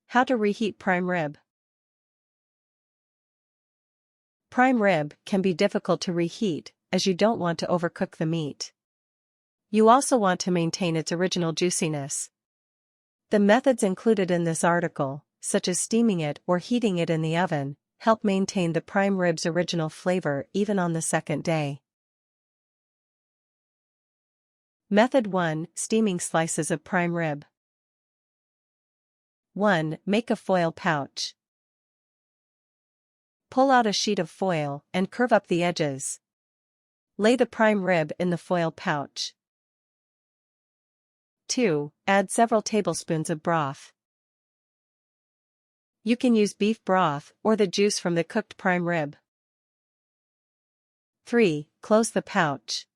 How to reheat prime rib. Prime rib can be difficult to reheat, as you don't want to overcook the meat. You also want to maintain its original juiciness. The methods included in this article, such as steaming it or heating it in the oven, help maintain the prime rib's original flavor even on the second day. Method 1. Steaming slices of prime rib. 1. Make a foil pouch. Pull out a sheet of foil and curve up the edges. Lay the prime rib in the foil pouch. 2. Add several tablespoons of broth. You can use beef broth or the juice from the cooked prime rib. 3. Close the pouch.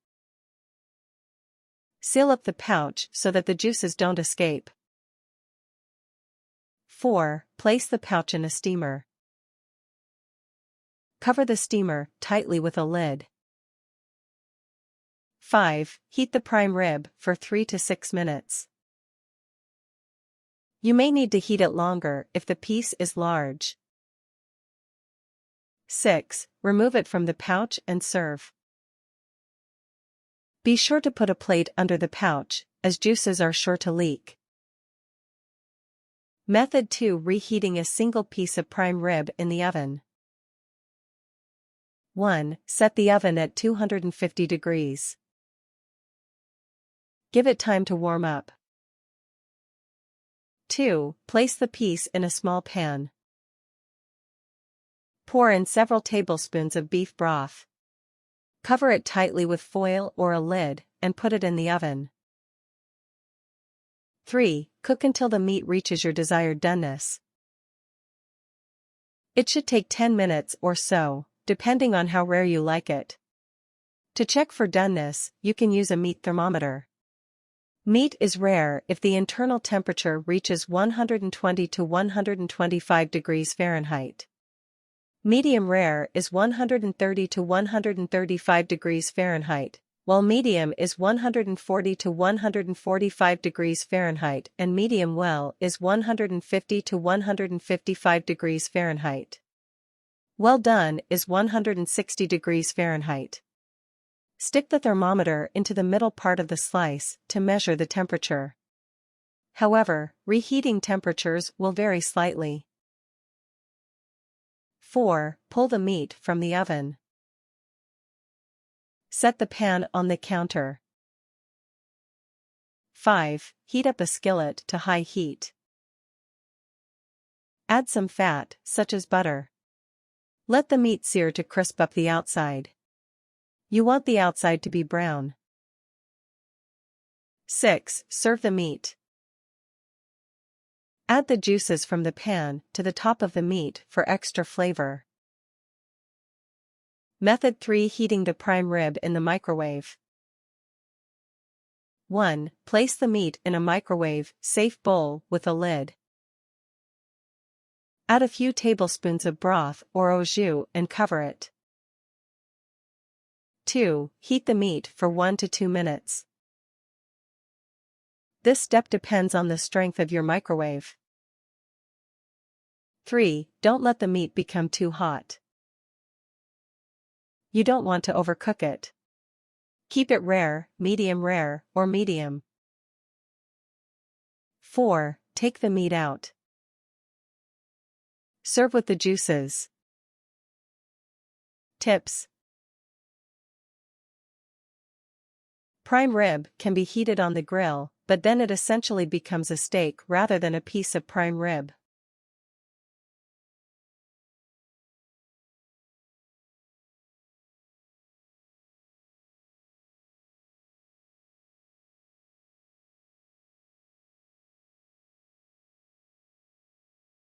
Seal up the pouch so that the juices don't escape. 4. Place the pouch in a steamer. Cover the steamer tightly with a lid. 5. Heat the prime rib for 3 to 6 minutes. You may need to heat it longer if the piece is large. 6. Remove it from the pouch and serve. Be sure to put a plate under the pouch, as juices are sure to leak. Method 2. Reheating a single piece of prime rib in the oven. 1. Set the oven at 250 degrees. Give it time to warm up. 2. Place the piece in a small pan. Pour in several tablespoons of beef broth. Cover it tightly with foil or a lid, and put it in the oven. 3. Cook until the meat reaches your desired doneness. It should take 10 minutes or so, depending on how rare you like it. To check for doneness, you can use a meat thermometer. Meat is rare if the internal temperature reaches 120 to 125 degrees Fahrenheit. Medium rare is 130 to 135 degrees Fahrenheit, while medium is 140 to 145 degrees Fahrenheit and medium well is 150 to 155 degrees Fahrenheit. Well done is 160 degrees Fahrenheit. Stick the thermometer into the middle part of the slice to measure the temperature. However, reheating temperatures will vary slightly. 4. Pull the meat from the oven. Set the pan on the counter. 5. Heat up a skillet to high heat. Add some fat, such as butter. Let the meat sear to crisp up the outside. You want the outside to be brown. 6. Serve the meat. Add the juices from the pan to the top of the meat for extra flavor. Method 3. Heating the prime rib in the microwave. 1. Place the meat in a microwave-safe bowl with a lid. Add a few tablespoons of broth or au jus and cover it. 2. Heat the meat for 1 to 2 minutes. This step depends on the strength of your microwave. 3. Don't let the meat become too hot. You don't want to overcook it. Keep it rare, or medium. 4. Take the meat out. Serve with the juices. Tips. Prime rib can be heated on the grill, but then it essentially becomes a steak rather than a piece of prime rib.